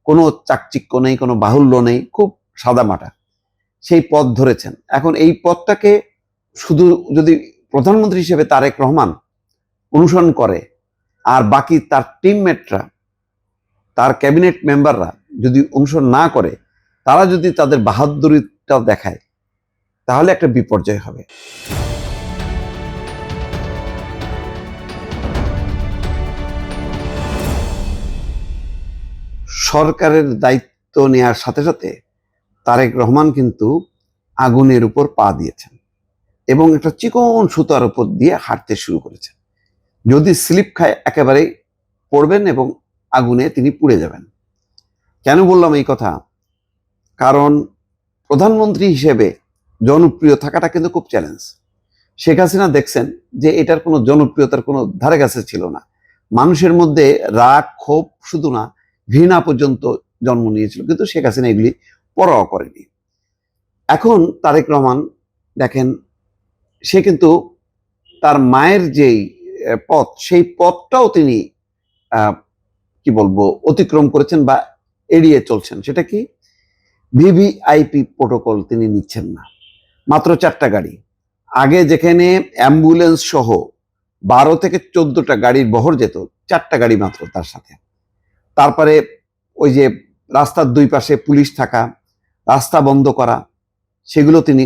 কোনো চাকচিক্য নেই, কোনো বাহুল্য নেই, খুব সাদামাটা সেই পথ ধরেছেন। এখন এই পথটাকে শুধু যদি প্রধানমন্ত্রী হিসেবে তারেক রহমান অনুসরণ করে আর বাকি তার টিমমেটরা, তার ক্যাবিনেট মেম্বাররা যদি অনুসরণ না করে, তারা যদি তাদের বাহাদুরিটা দেখায়, তাহলে একটা বিপর্যয় হবে। সরকারের দায়িত্ব নেওয়ার সাথে সাথে তারেক রহমান কিন্তু আগুনের উপর পা দিয়েছেন এবং একটা চিকন সুতার উপর দিয়ে হাঁটতে শুরু করেছেন। যদি স্লিপ খায় একেবারেই পড়বেন এবং আগুনে তিনি পুড়ে যাবেন। কেন বললাম এই কথা? কারণ প্রধানমন্ত্রী হিসেবে জনপ্রিয় থাকাটা কিন্তু খুব চ্যালেঞ্জ। শেখ হাসিনা দেখছেন যে এটার কোনো জনপ্রিয়তার কোনো ধারে কাছে ছিল না। মানুষের মধ্যে রাগ, ক্ষোভ শুধু না, ঘৃণা পর্যন্ত জন্ম নিয়েছিল, কিন্তু শেখ হাসিনা এগুলি পরোয়া করেনি। এখন তারেক রহমান দেখেন, সে কিন্তু তার মায়ের যেই পথ, সেই পথটাও তিনি কি বলবো অতিক্রম করেছেন বা এড়িয়ে চলছেন। সেটা কি? ভিভিআইপি প্রোটোকল তিনি নিচ্ছেন না। মাত্র 4টা গাড়ি। আগে যেখানে অ্যাম্বুলেন্স সহ 12 থেকে 14টা গাড়ির বহর যেত, 4টা গাড়ি মাত্র তার সাথে। তারপরে ওই যে রাস্তার দুই পাশে পুলিশ থাকা, রাস্তা বন্ধ করা, সেগুলো তিনি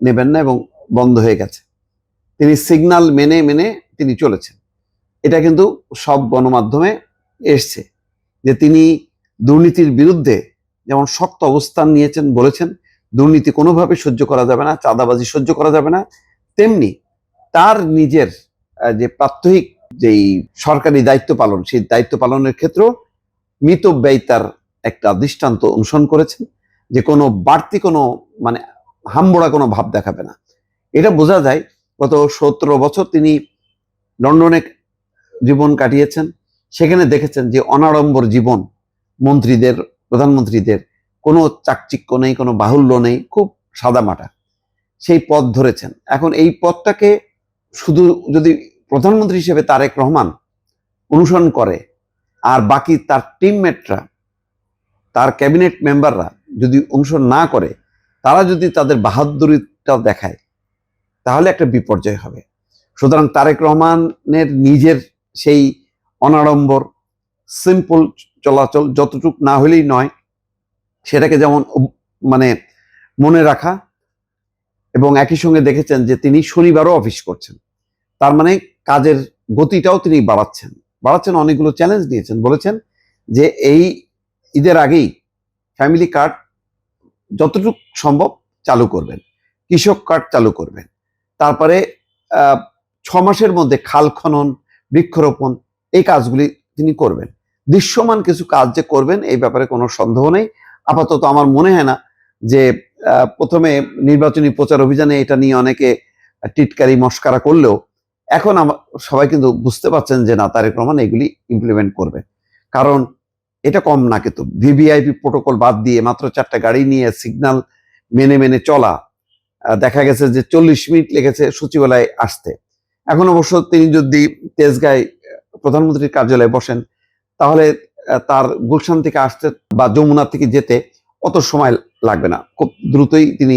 নেবেন না এবং বন্ধ হয়ে গেছে। তিনি সিগন্যাল মেনে মেনে তিনি চলেছেন। এটা কিন্তু সব গণমাধ্যমে এসছে যে তিনি দুর্নীতির বিরুদ্ধে যেমন শক্ত অবস্থান নিয়েছেন, বলেছেন দুর্নীতি কোনোভাবে সহ্য করা যাবে না, চাঁদাবাজি সহ্য করা যাবে না, তেমনি তার নিজের যে প্রাত্যহিক যেই সরকারি দায়িত্ব পালন, সেই দায়িত্ব পালনের ক্ষেত্রেও মিতব্যয়িতার একটা দৃষ্টান্ত অনুসরণ করেছেন, যে কোনো বাড়তি কোনো মানে হাম্বড়া কোনো ভাব দেখাবে না। এটা বোঝা যায়। গত 17 বছর তিনি লন্ডনে জীবন কাটিয়েছেন। সেখানে দেখেছেন যে অনাড়ম্বর জীবন মন্ত্রীদের, প্রধানমন্ত্রীদের, কোনো চাকচিক্য নেই, কোনো বাহুল্য নেই, খুব সাদামাটা সেই পথ ধরেছেন। এখন এই পথটাকে শুধু যদি প্রধানমন্ত্রী হিসেবে তারেক রহমান অনুসরণ করে আর বাকি তার টিমমেটরা, তার ক্যাবিনেট মেম্বাররা যদি অনুসরণ না করে, তারা যদি তাদের বাহাদুরিটা দেখায়, তাহলে একটা বিপর্যয় হবে। সুতরাং তারেক রহমানের নিজের সেই অনাড়ম্বর সিম্পল চলাচল যতটুক না হলেই নয়, সেটাকে যেমন মানে মনে রাখা, এবং একই সঙ্গে দেখেছেন যে তিনি শনিবারও অফিস করছেন। তার মানে কাজের গতিটাও তিনি বাড়াচ্ছেন। অনেকগুলো চ্যালেঞ্জ নিয়েছেন, বলেছেন যে এই ঈদের আগেই ফ্যামিলি কার্ড যতটুকু সম্ভব চালু করবেন, কৃষক কার্ড চালু করবেন, তারপরে 6 মাসের মধ্যে খাল খনন, বৃক্ষরোপণ, এই কাজগুলি তিনি করবেন। দৃশ্যমান কিছু কাজ যে করবেন এই ব্যাপারে কোনো সন্দেহ নেই। আপাতত আমার মনে হয় না যে প্রথমে নির্বাচনী প্রচার অভিযানে এটা নিয়ে অনেকে টিটকারি মস্কারা করলেও এখন সবাই কিন্তু বুঝতে পারছেন যে না, তারেক রহমান এগুলি ইমপ্লিমেন্ট করবে। কারণ এটা কম না, কিন্তু ভিভিআইপি প্রোটোকল বাদ দিয়ে মাত্র 4টা গাড়ি নিয়ে সিগন্যাল মেনে মেনে চলা, দেখা গেছে যে 40 মিনিট লেগেছে সচিবালয়ে আসতে। এখন অবশ্য তিনি যদি তেজগাঁয় প্রধানমন্ত্রীর কার্যালয়ে বসেন, তাহলে তার গুলশান থেকে আসতে বা যমুনা থেকে যেতে অত সময় লাগবে না, খুব দ্রুতই তিনি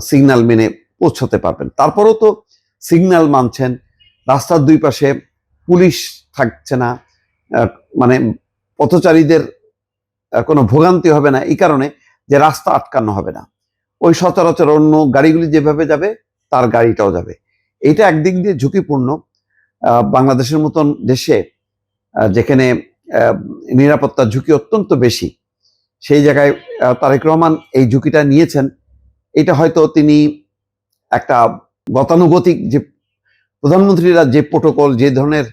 সিগন্যাল মেনে পৌঁছতে পারবেন। তারপরেও তো সিগন্যাল মানছেন, রাস্তার দুই পাশে পুলিশ থাকছে না, মানে পথচারীদের কোনো ভোগান্তি হবে না, এই কারণে যে রাস্তা আটকানো হবে না। ওই সচরাচর অন্য গাড়িগুলি যেভাবে যাবে তার গাড়িটাও যাবে। এটা একদিক দিয়ে ঝুঁকিপূর্ণ। বাংলাদেশের মতন দেশে যেখানে নিরাপত্তার ঝুঁকি অত্যন্ত বেশি, সেই জায়গায় তারেক রহমান এই ঝুঁকিটা নিয়েছেন। এটা হয়তো তিনি একটা গতানুগতিক যে প্রধানমন্ত্রীরা যে প্রোটোকল, যে ধরনের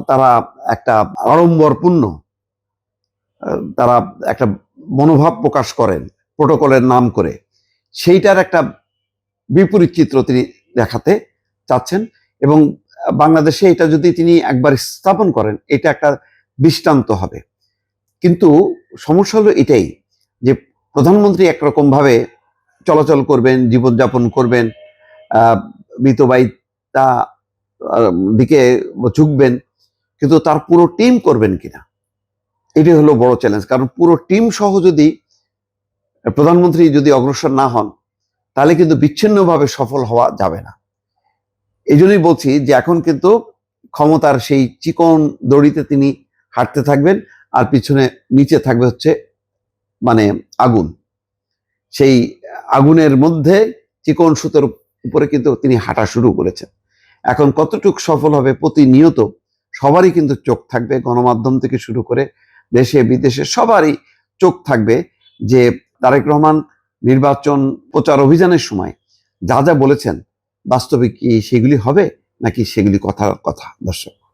তারা একটা আড়ম্বরপূর্ণ তারা একটা মনোভাব প্রকাশ করেন প্রোটোকলের নাম করে, সেইটার একটা বিপরীত চিত্র তিনি দেখাতে চাচ্ছেন। এবং বাংলাদেশে এটা যদি তিনি একবার স্থাপন করেন, এটা একটা দৃষ্টান্ত হবে। কিন্তু সমস্যা হলো এটাই যে প্রধানমন্ত্রী একরকম ভাবে চলাচল করবেন, জীবনযাপন করবেন, মিতব্যয়িতা দিকে ঝুঁকবেন, কিন্তু তার পুরো টিম করবেন কিনা, এটাই হলো বড় চ্যালেঞ্জ। কারণ পুরো টিম সহ যদি প্রধানমন্ত্রী যদি অগ্রসর না হন, তাহলে কিন্তু বিচ্ছিন্নভাবে সফল হওয়া যাবে না। এই জন্যই বলছি যে এখন কিন্তু ক্ষমতার সেই চিকন দড়িতে তিনি হাঁটতে থাকবেন, আর পিছনে নিচে থাকবে হচ্ছে মানে আগুন। সেই আগুনের মধ্যে চিকন সুতোর উপরে কিন্তু তিনি হাঁটা শুরু করেছেন। এখন কতটুকু সফল হবে, প্রতিনিয়ত সবারই কিন্তু চোখ থাকবে, গণমাধ্যম থেকে শুরু করে দেশে বিদেশে সবারই চোখ থাকবে যে তারেক রহমান নির্বাচন প্রচার অভিযানের সময় যা যা বলেছেন বাস্তবে কি সেগুলি হবে নাকি সেগুলি কথার কথা। দর্শক।